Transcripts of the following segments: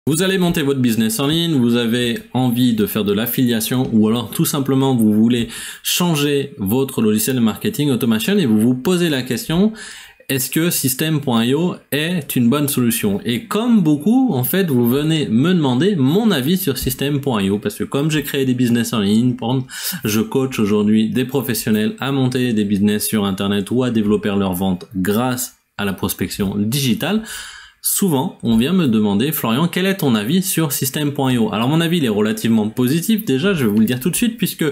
Vous allez monter votre business en ligne, vous avez envie de faire de l'affiliation ou alors tout simplement vous voulez changer votre logiciel de marketing automation et vous vous posez la question, est-ce que System.io est une bonne solution? Et comme beaucoup, en fait, vous venez me demander mon avis sur System.io parce que comme j'ai créé des business en ligne, je coach aujourd'hui des professionnels à monter des business sur Internet ou à développer leur vente grâce à la prospection digitale. Souvent, on vient me demander, Florian, quel est ton avis sur System.io? Alors mon avis, il est relativement positif. Déjà, je vais vous le dire tout de suite, puisque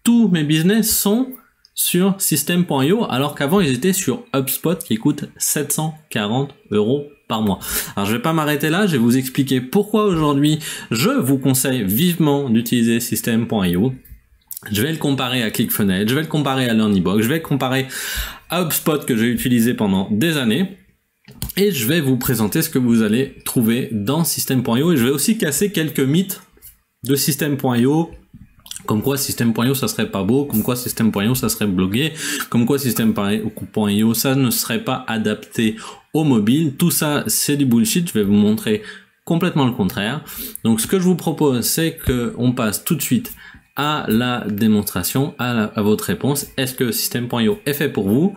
tous mes business sont sur System.io, alors qu'avant, ils étaient sur HubSpot, qui coûte 740 € par mois. Alors je vais pas m'arrêter là, je vais vous expliquer pourquoi aujourd'hui, je vous conseille vivement d'utiliser System.io. Je vais le comparer à ClickFunnels, je vais le comparer à LearnyBox, je vais le comparer à HubSpot que j'ai utilisé pendant des années. Et je vais vous présenter ce que vous allez trouver dans System.io et je vais aussi casser quelques mythes de System.io, comme quoi System.io ça serait pas beau, comme quoi System.io ça serait blogué, comme quoi System.io ça ne serait pas adapté au mobile. Tout ça c'est du bullshit, je vais vous montrer complètement le contraire. Donc ce que je vous propose c'est qu'on passe tout de suite à la démonstration, à votre réponse. Est-ce que System.io est fait pour vous?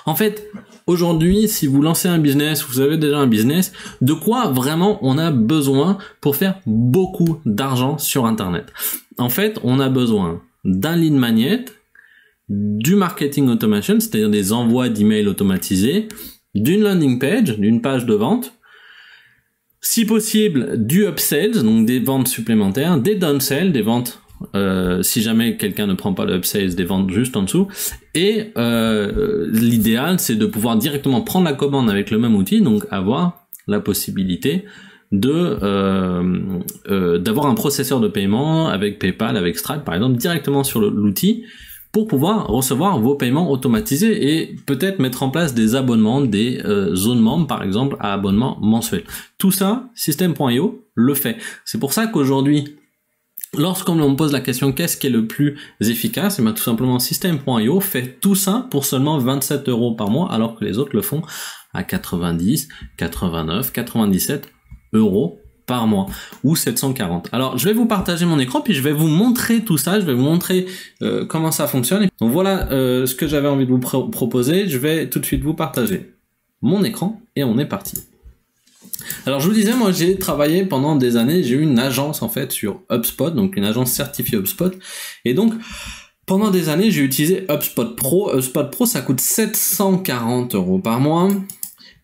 En fait, aujourd'hui, si vous lancez un business, vous avez déjà un business, de quoi vraiment on a besoin pour faire beaucoup d'argent sur Internet? En fait, on a besoin d'un lead magnet, du marketing automation, c'est-à-dire des envois d'emails automatisés, d'une landing page, d'une page de vente, si possible du upsells, donc des ventes supplémentaires, des downsells, des ventes si jamais quelqu'un ne prend pas le upsales, des ventes juste en dessous. Et l'idéal, c'est de pouvoir directement prendre la commande avec le même outil, donc avoir la possibilité de d'avoir un processeur de paiement avec PayPal, avec Stripe par exemple, directement sur l'outil pour pouvoir recevoir vos paiements automatisés et peut-être mettre en place des abonnements, des zones membres par exemple à abonnement mensuel. Tout ça, System.io le fait. C'est pour ça qu'aujourd'hui, lorsqu'on me pose la question qu'est-ce qui est le plus efficace, et bien tout simplement System.io fait tout ça pour seulement 27 € par mois, alors que les autres le font à 90, 89, 97 € par mois, ou 740. Alors je vais vous partager mon écran, puis je vais vous montrer tout ça, je vais vous montrer comment ça fonctionne. Donc voilà ce que j'avais envie de vous proposer, je vais tout de suite vous partager mon écran, et on est parti. Alors je vous disais, moi j'ai travaillé pendant des années, j'ai eu une agence en fait sur HubSpot, donc une agence certifiée HubSpot, et donc pendant des années j'ai utilisé HubSpot Pro. HubSpot Pro ça coûte 740 € par mois,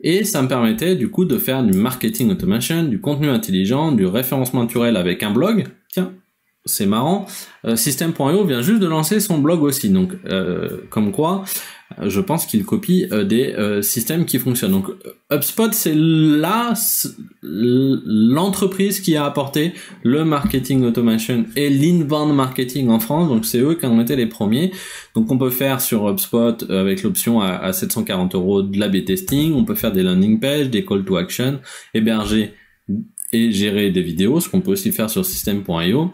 et ça me permettait du coup de faire du marketing automation, du contenu intelligent, du référencement naturel avec un blog. Tiens, c'est marrant, System.io vient juste de lancer son blog aussi, donc comme quoi je pense qu'il copie des systèmes qui fonctionnent. Donc HubSpot c'est l'entreprise qui a apporté le marketing automation et l'inbound marketing en France, donc c'est eux qui ont été les premiers. Donc on peut faire sur HubSpot avec l'option à 740 € de l'A/B testing, on peut faire des landing pages, des call to action, héberger et gérer des vidéos, ce qu'on peut aussi faire sur System.io.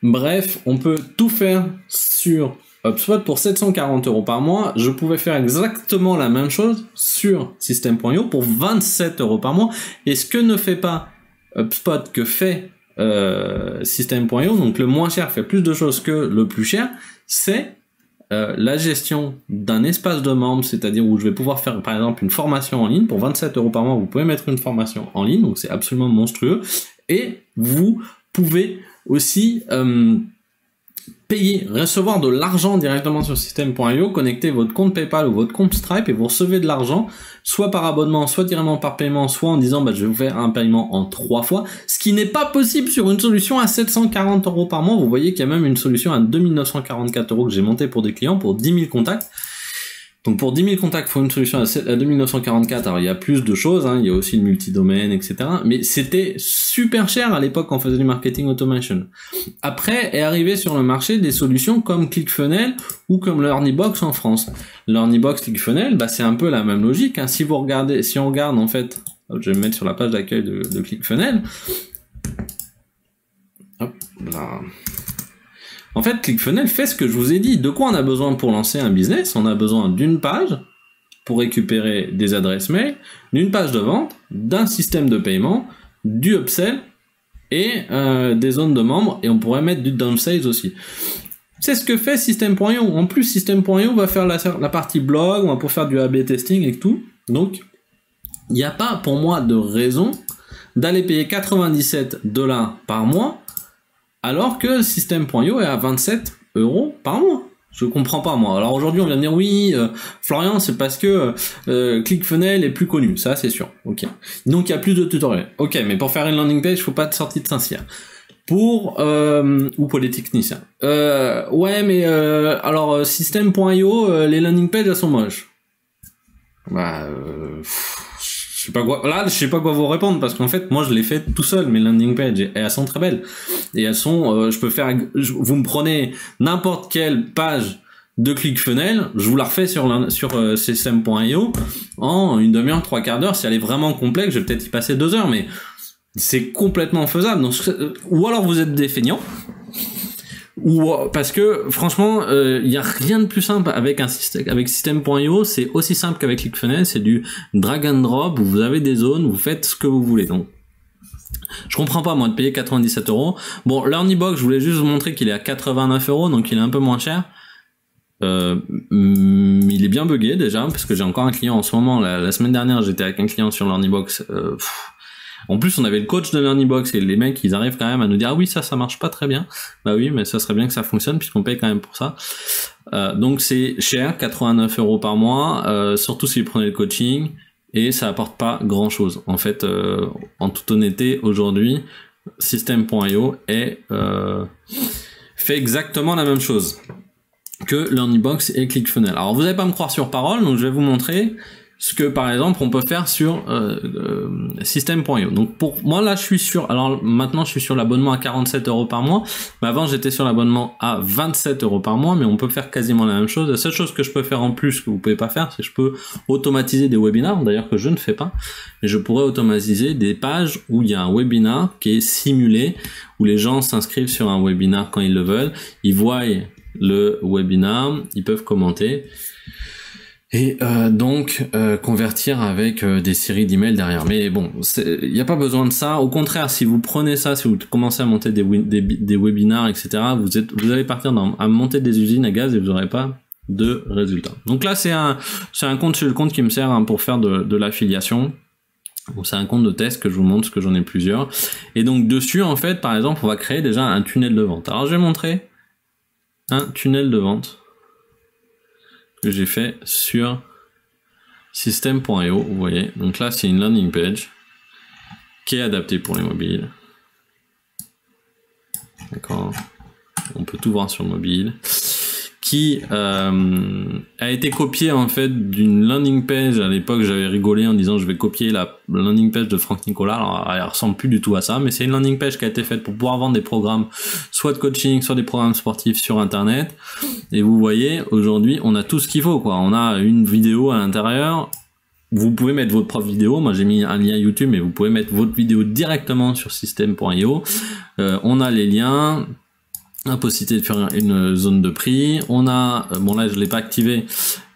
Bref, on peut tout faire sur HubSpot pour 740 € par mois. Je pouvais faire exactement la même chose sur System.io pour 27 € par mois. Et ce que ne fait pas HubSpot que fait System.io, donc le moins cher fait plus de choses que le plus cher, c'est la gestion d'un espace de membres, c'est-à-dire où je vais pouvoir faire par exemple une formation en ligne pour 27 € par mois. Vous pouvez mettre une formation en ligne, donc c'est absolument monstrueux. Et vous pouvez aussi payer, recevoir de l'argent directement sur System.io, connecter votre compte PayPal ou votre compte Stripe et vous recevez de l'argent, soit par abonnement, soit directement par paiement, soit en disant je vais vous faire un paiement en 3 fois, ce qui n'est pas possible sur une solution à 740 € par mois. Vous voyez qu'il y a même une solution à 2944 € que j'ai montée pour des clients pour 10 000 contacts. Donc pour 10 000 contacts, il faut une solution à 2944. Alors il y a plus de choses, il y a aussi le multidomaine, etc. Mais c'était super cher à l'époque quand on faisait du marketing automation. Après est arrivé sur le marché des solutions comme ClickFunnels ou comme LearnyBox en France. LearnyBox, ClickFunnels, c'est un peu la même logique. Si on regarde en fait, je vais me mettre sur la page d'accueil de ClickFunnels. Hop là. En fait, ClickFunnels fait ce que je vous ai dit. De quoi on a besoin pour lancer un business? On a besoin d'une page pour récupérer des adresses mail, d'une page de vente, d'un système de paiement, du upsell et des zones de membres, et on pourrait mettre du downside aussi. C'est ce que fait System.io. En plus, System.io va faire la partie blog, on va pouvoir faire du A/B testing et tout. Donc, il n'y a pas pour moi de raison d'aller payer 97 $ par mois alors que System.io est à 27 € par mois. Je comprends pas, moi. Alors aujourd'hui, on vient de dire oui, Florian, c'est parce que ClickFunnels est plus connu. Ça, c'est sûr. Ok. Donc, il y a plus de tutoriels. Ok, mais pour faire une landing page, il faut pas de sortie de Saint-Cyr. Ou pour les techniciens. Ouais, mais alors, System.io, les landing pages, elles sont moches. Bah, je sais pas quoi. Là, je sais pas quoi vous répondre parce qu'en fait, moi, je l'ai fait tout seul, mes landing pages, et elles sont très belles. Et elles sont, vous me prenez n'importe quelle page de ClickFunnels, je vous la refais sur System.io en une demi-heure, 3/4 d'heure. Si elle est vraiment complexe, je vais peut-être y passer 2 heures, mais c'est complètement faisable. Donc, ou alors vous êtes des feignants, ou parce que franchement, il y a rien de plus simple avec System.io. C'est aussi simple qu'avec ClickFunnels, c'est du drag and drop où vous avez des zones, vous faites ce que vous voulez. Donc, je comprends pas moi de payer 97 €. Bon, l'Earnybox, je voulais juste vous montrer qu'il est à 89 €, donc il est un peu moins cher. Il est bien buggé déjà parce que j'ai encore un client en ce moment. La semaine dernière, j'étais avec un client sur l'Earnybox. En plus, on avait le coach de l'Earnybox et les mecs, ils arrivent quand même à nous dire ah oui, ça marche pas très bien. Bah oui, mais ça serait bien que ça fonctionne puisqu'on paye quand même pour ça. Donc c'est cher, 89 € par mois, surtout si vous prenez le coaching, et ça apporte pas grand chose. En fait, en toute honnêteté, aujourd'hui, System.io fait exactement la même chose que l'Earnybox et ClickFunnels. Alors vous n'allez pas me croire sur parole, donc je vais vous montrer ce que par exemple on peut faire sur System.io. Donc pour moi là maintenant je suis sur l'abonnement à 47 € par mois, mais avant j'étais sur l'abonnement à 27 € par mois, mais on peut faire quasiment la même chose. La seule chose que je peux faire en plus que vous pouvez pas faire, c'est que je peux automatiser des webinars, d'ailleurs que je ne fais pas, mais je pourrais automatiser des pages où il y a un webinar qui est simulé, où les gens s'inscrivent sur un webinar quand ils le veulent, ils voient le webinar, ils peuvent commenter, et donc convertir avec des séries d'emails derrière. Mais bon, il n'y a pas besoin de ça. Au contraire, si vous prenez ça, si vous commencez à monter des webinars, etc., vous allez partir à monter des usines à gaz et vous n'aurez pas de résultats. Donc là, c'est un compte sur le compte qui me sert pour faire de l'affiliation. C'est un compte de test que je vous montre, parce que j'en ai plusieurs. Et donc dessus, en fait, par exemple, on va créer déjà un tunnel de vente. Alors je vais montrer un tunnel de vente que j'ai fait sur System.io, vous voyez. Donc là, c'est une landing page qui est adaptée pour les mobiles. D'accord. On peut tout voir sur le mobile. Qui a été copiée en fait d'une landing page. À l'époque, j'avais rigolé en disant je vais copier la landing page de Franck Nicolas. Alors, elle ressemble plus du tout à ça, mais c'est une landing page qui a été faite pour pouvoir vendre des programmes, soit de coaching, soit des programmes sportifs sur Internet. Et vous voyez, aujourd'hui, on a tout ce qu'il faut, quoi. On a une vidéo à l'intérieur. Vous pouvez mettre votre propre vidéo. Moi, j'ai mis un lien YouTube, mais vous pouvez mettre votre vidéo directement sur System.io. On a les liens. La possibilité de faire une zone de prix. On a, bon là je l'ai pas activé,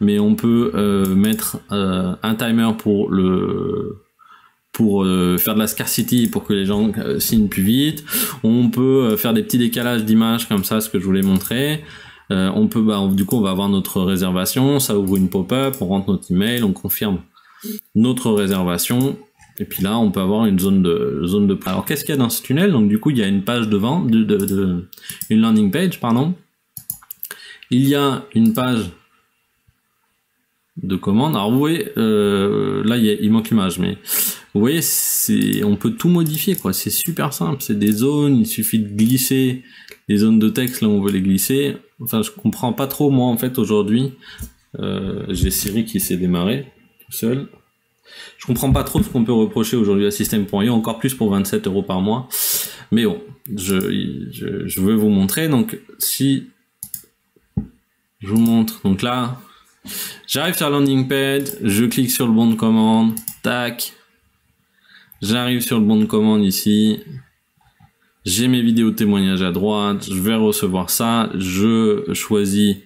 mais on peut mettre un timer pour faire de la scarcity pour que les gens signent plus vite. On peut faire des petits décalages d'images comme ça, ce que je voulais montrer. On peut, du coup on va avoir notre réservation, ça ouvre une pop-up, on rentre notre email, on confirme notre réservation. Et puis là, on peut avoir une zone de prix. Alors, qu'est-ce qu'il y a dans ce tunnel? Donc, du coup, il y a une page de vente, une landing page, pardon. Il y a une page de commande. Alors, vous voyez, là, il manque l'image, mais vous voyez, on peut tout modifier, quoi. C'est super simple. C'est des zones. Il suffit de glisser les zones de texte là où on veut les glisser. Enfin, je comprends pas trop, moi, en fait, aujourd'hui. J'ai Siri qui s'est démarré tout seul. Je comprends pas trop ce qu'on peut reprocher aujourd'hui à System.io, encore plus pour 27 € par mois. Mais bon, je veux vous montrer. Donc, si je vous montre, donc là, j'arrive sur la landing page, je clique sur le bon de commande, tac. J'arrive sur le bon de commande ici. J'ai mes vidéos témoignages à droite, je vais recevoir ça, je choisis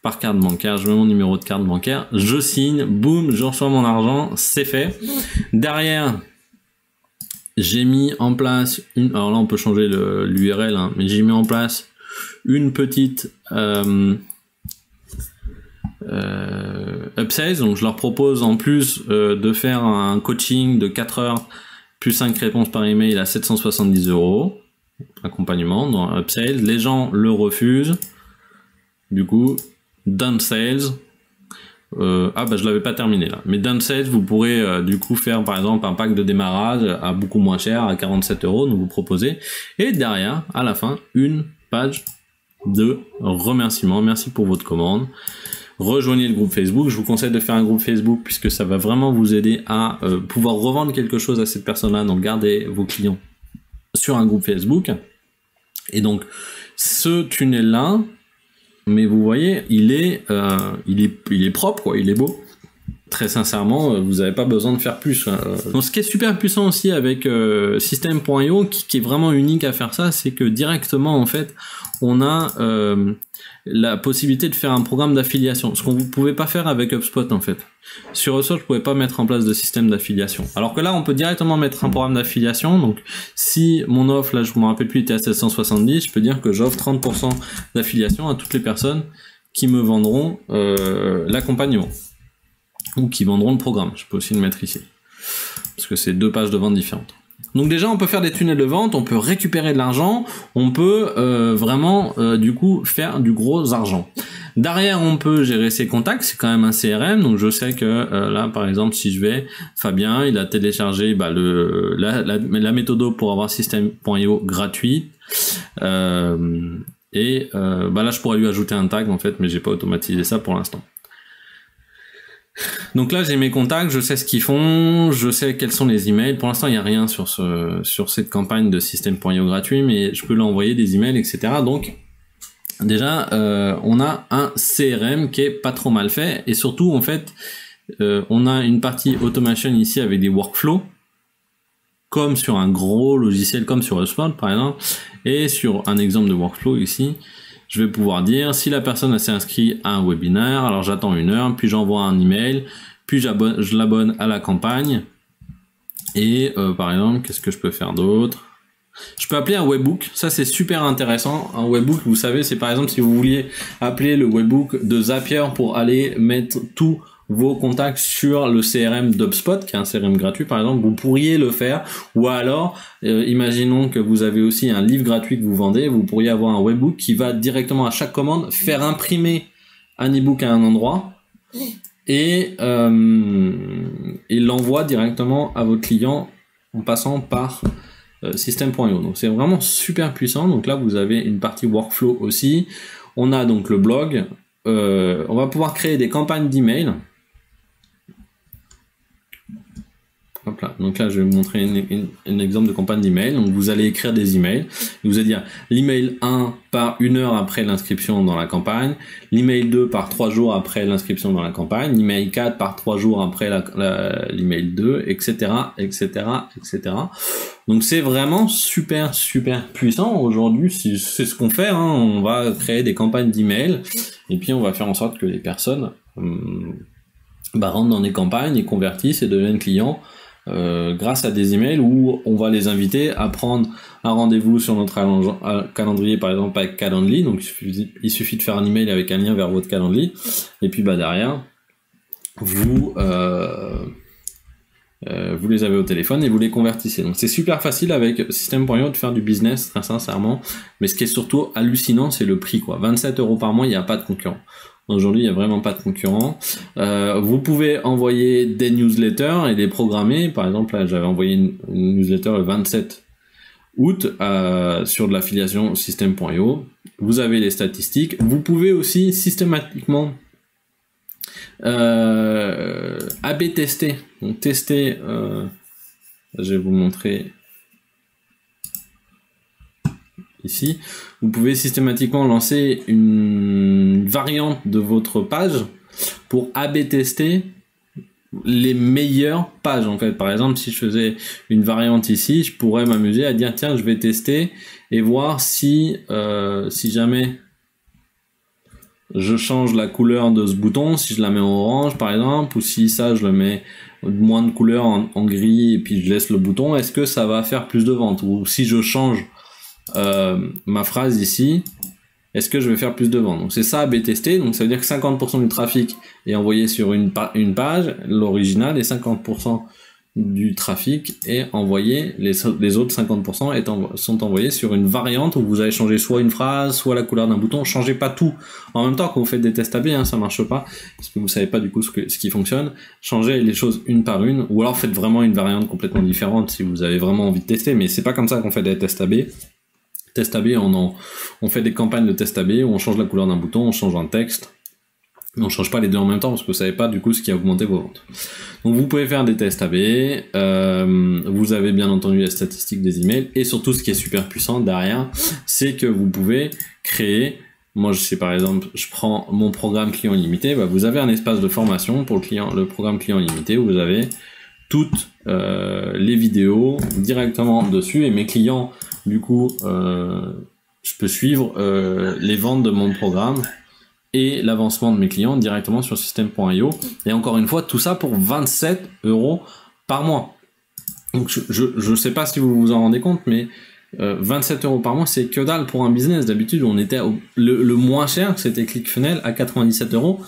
par carte bancaire, je mets mon numéro de carte bancaire, je signe, boum, je reçois mon argent, c'est fait. Derrière, j'ai mis en place alors là on peut changer l'URL, hein, mais j'ai mis en place une petite upsales, donc je leur propose en plus de faire un coaching de 4 heures plus 5 réponses par email à 770 €, accompagnement dans upsales. Les gens le refusent, du coup downsales. Je l'avais pas terminé là, mais downsales, vous pourrez du coup faire par exemple un pack de démarrage à beaucoup moins cher, à 47 €, donc vous proposez, et derrière à la fin une page de remerciement, merci pour votre commande. Rejoignez le groupe Facebook. Je vous conseille de faire un groupe Facebook puisque ça va vraiment vous aider à pouvoir revendre quelque chose à cette personne-là. Donc gardez vos clients sur un groupe Facebook. Et donc ce tunnel-là, mais vous voyez, il est propre, quoi. Il est beau. Très sincèrement, vous n'avez pas besoin de faire plus. Donc, ce qui est super puissant aussi avec System.io, qui est vraiment unique à faire ça, c'est que directement, en fait, on a la possibilité de faire un programme d'affiliation, ce qu'on ne pouvait pas faire avec HubSpot, en fait. Sur HubSpot, je ne pouvais pas mettre en place de système d'affiliation. Alors que là, on peut directement mettre un programme d'affiliation. Donc, si mon offre, là, je ne me rappelle plus, était à 770, je peux dire que j'offre 30% d'affiliation à toutes les personnes qui me vendront l'accompagnement, ou qui vendront le programme. Je peux aussi le mettre ici, parce que c'est 2 pages de vente différentes. Donc déjà, on peut faire des tunnels de vente, on peut récupérer de l'argent, on peut vraiment du coup faire du gros argent. Derrière, on peut gérer ses contacts, c'est quand même un CRM, donc je sais que là, par exemple, si je vais, Fabien, il a téléchargé la méthode pour avoir System.io gratuite, là, je pourrais lui ajouter un tag en fait, mais j'ai pas automatisé ça pour l'instant. Donc là, j'ai mes contacts, je sais ce qu'ils font, je sais quels sont les emails. Pour l'instant, il n'y a rien sur cette campagne de System.io gratuit, mais je peux lui envoyer des emails, etc. Donc, déjà, on a un CRM qui est pas trop mal fait. Et surtout, en fait, on a une partie automation ici avec des workflows, comme sur un gros logiciel, comme sur HubSpot, par exemple. Et sur un exemple de workflow ici, je vais pouvoir dire si la personne s'est inscrite à un webinaire, alors j'attends 1 heure, puis j'envoie un email, puis je l'abonne à la campagne. Et par exemple, qu'est-ce que je peux faire d'autre? Je peux appeler un webbook, ça c'est super intéressant. Un webbook, vous savez, c'est par exemple si vous vouliez appeler le webbook de Zapier pour aller mettre tous vos contacts sur le CRM d'HubSpot, qui est un CRM gratuit par exemple, vous pourriez le faire. Ou alors, imaginons que vous avez aussi un livre gratuit que vous vendez, vous pourriez avoir un webbook qui va directement à chaque commande faire imprimer un ebook à un endroit et l'envoie directement à votre client en passant par System.io. Donc c'est vraiment super puissant. Donc là vous avez une partie workflow aussi. On a donc le blog. On va pouvoir créer des campagnes d'email. Hop là. Donc là, je vais vous montrer un exemple de campagne d'email. Donc vous allez écrire des emails. Vous allez dire l'email 1 part 1 heure après l'inscription dans la campagne, l'email 2 part 3 jours après l'inscription dans la campagne, l'email 4 part 3 jours après l'email 2, etc., etc., etc. Donc c'est vraiment super puissant. Aujourd'hui, c'est ce qu'on fait. Hein. On va créer des campagnes d'email et puis on va faire en sorte que les personnes rentrent dans des campagnes et convertissent et deviennent clients. Grâce à des emails où on va les inviter à prendre un rendez-vous sur notre calendrier, par exemple avec Calendly. Donc il suffit de faire un email avec un lien vers votre Calendly et puis derrière vous les avez au téléphone et vous les convertissez. Donc c'est super facile avec System.io de faire du business, très sincèrement. Mais ce qui est surtout hallucinant, c'est le prix, quoi. 27 € par mois, il n'y a pas de concurrent. Aujourd'hui, il n'y a vraiment pas de concurrent. Vous pouvez envoyer des newsletters et les programmer. Par exemple, là, j'avais envoyé une newsletter le 27 août sur de l'affiliation System.io. Vous avez les statistiques. Vous pouvez aussi systématiquement A/B tester. Donc tester, je vais vous montrer ici. Vous pouvez systématiquement lancer une variante de votre page pour A/B tester les meilleures pages en fait. Par exemple, si je faisais une variante ici, je pourrais m'amuser à dire tiens, je vais tester et voir si jamais je change la couleur de ce bouton, si je la mets en orange par exemple, ou si ça je le mets moins de couleur en gris et puis je laisse le bouton, est-ce que ça va faire plus de ventes? Ou si je change ma phrase ici, est-ce que je vais faire plus de ventes? Donc c'est ça B tester, donc ça veut dire que 50% du trafic est envoyé sur une page, l'original, et 50% du trafic est envoyé, les autres 50% sont envoyés sur une variante où vous allez changer soit une phrase, soit la couleur d'un bouton. Changez pas tout en même temps quand vous faites des tests AB, hein, ça marche pas, parce que vous savez pas du coup ce qui fonctionne. Changez les choses une par une, ou alors faites vraiment une variante complètement différente si vous avez vraiment envie de tester, mais c'est pas comme ça qu'on fait des tests AB. Test AB, on fait des campagnes de test AB où on change la couleur d'un bouton, on change un texte. On change pas les deux en même temps parce que vous savez pas du coup ce qui a augmenté vos ventes. Donc vous pouvez faire des tests AB, vous avez bien entendu les statistiques des emails, et surtout ce qui est super puissant derrière, c'est que vous pouvez créer, moi je sais par exemple, je prends mon programme client illimité, bah vous avez un espace de formation pour le programme client illimité où vous avez toutes les vidéos directement dessus, et mes clients du coup je peux suivre les ventes de mon programme et l'avancement de mes clients directement sur System.io. Et encore une fois, tout ça pour 27 € par mois. Donc je sais pas si vous vous en rendez compte, mais 27 € par mois, c'est que dalle pour un business. D'habitude, on était le moins cher, c'était ClickFunnels à 97 €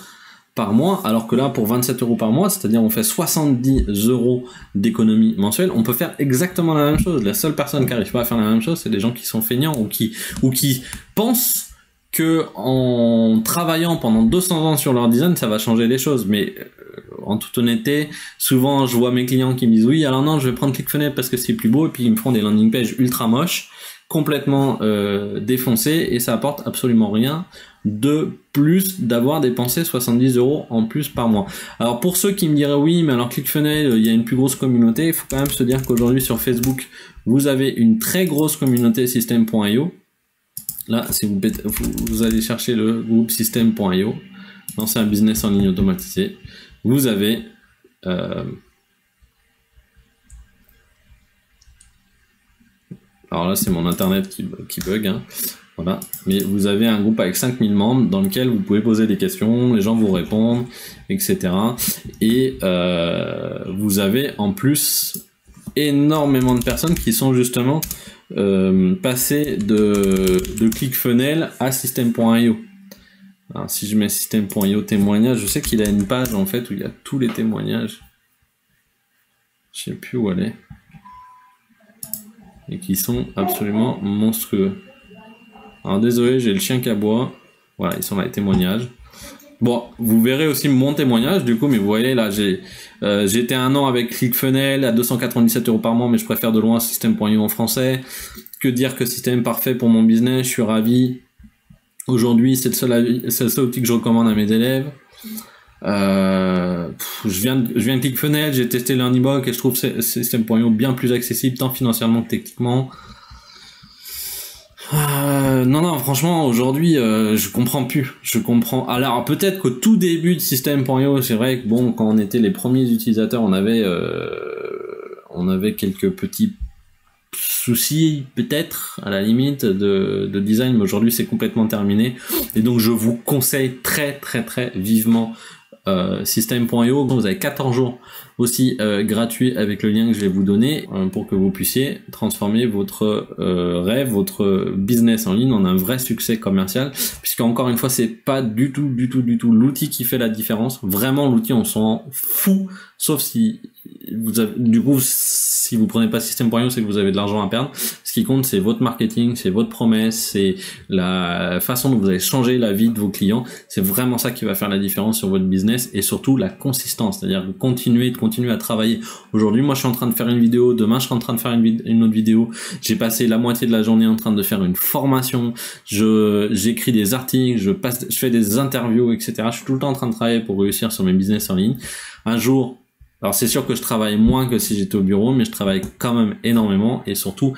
par mois, alors que là, pour 27 € par mois, c'est-à-dire on fait 70 € d'économie mensuelle, on peut faire exactement la même chose. La seule personne qui n'arrive pas à faire la même chose, c'est des gens qui sont feignants ou qui pensent que en travaillant pendant 200 ans sur leur design, ça va changer les choses. Mais en toute honnêteté, souvent je vois mes clients qui me disent oui, alors non, je vais prendre ClickFunnels parce que c'est plus beau, et puis ils me font des landing pages ultra moches, complètement défoncées, et ça apporte absolument rien de plus d'avoir dépensé 70 € en plus par mois. Alors pour ceux qui me diraient oui, mais alors ClickFunnels, il y a une plus grosse communauté, il faut quand même se dire qu'aujourd'hui sur Facebook, vous avez une très grosse communauté System.io. Là, si vous allez chercher le groupe System.io, lancer un business en ligne automatisé, vous avez alors là, c'est mon internet qui bug, hein. Voilà. Mais vous avez un groupe avec 5000 membres dans lequel vous pouvez poser des questions, les gens vous répondent, etc. Et vous avez en plus énormément de personnes qui sont justement passées de ClickFunnels à System.io. Alors si je mets System.io témoignages, je sais qu'il a une page en fait où il y a tous les témoignages. Je sais plus où elle est. Et qui sont absolument monstrueux. Alors désolé, j'ai le chien qui aboie. Voilà, ils sont là, les témoignages. Bon, vous verrez aussi mon témoignage du coup, mais vous voyez là, j'étais 1 an avec ClickFunnels à 297 € par mois, mais je préfère de loin System.io en français. Que dire que System parfait pour mon business, je suis ravi. Aujourd'hui, c'est le seul outil que je recommande à mes élèves. Je viens de ClickFunnels, j'ai testé Learnybox et je trouve System.io bien plus accessible tant financièrement que techniquement. Non, franchement, aujourd'hui, je comprends plus. Alors, peut-être qu'au tout début de System.io, c'est vrai que bon, quand on était les premiers utilisateurs, on avait quelques petits soucis, peut-être, à la limite, de design, mais aujourd'hui, c'est complètement terminé. Et donc, je vous conseille très, très, très vivement System.io. Vous avez 14 jours aussi gratuits avec le lien que je vais vous donner pour que vous puissiez transformer votre rêve, votre business en ligne en un vrai succès commercial, puisque encore une fois c'est pas du tout l'outil qui fait la différence. Vraiment l'outil on s'en fout, sauf si si vous prenez pas System.io, c'est que vous avez de l'argent à perdre. Ce qui compte, c'est votre marketing, c'est votre promesse, c'est la façon dont vous allez changer la vie de vos clients. C'est vraiment ça qui va faire la différence sur votre business, et surtout la consistance, c'est-à-dire continuer à travailler. Aujourd'hui, moi, je suis en train de faire une vidéo. Demain, je serai en train de faire une autre vidéo. J'ai passé la moitié de la journée en train de faire une formation. J'écris des articles, je fais des interviews, etc. Je suis tout le temps en train de travailler pour réussir sur mes business en ligne. Un jour, alors c'est sûr que je travaille moins que si j'étais au bureau, mais je travaille quand même énormément, et surtout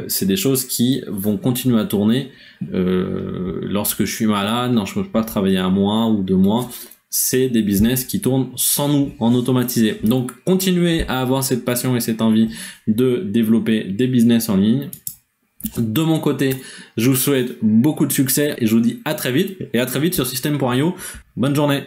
c'est des choses qui vont continuer à tourner lorsque je suis malade, lorsque je ne peux pas travailler 1 mois ou 2 mois. C'est des business qui tournent sans nous, en automatisé. Donc continuez à avoir cette passion et cette envie de développer des business en ligne. De mon côté, je vous souhaite beaucoup de succès et je vous dis à très vite, et à très vite sur System.io. Bonne journée.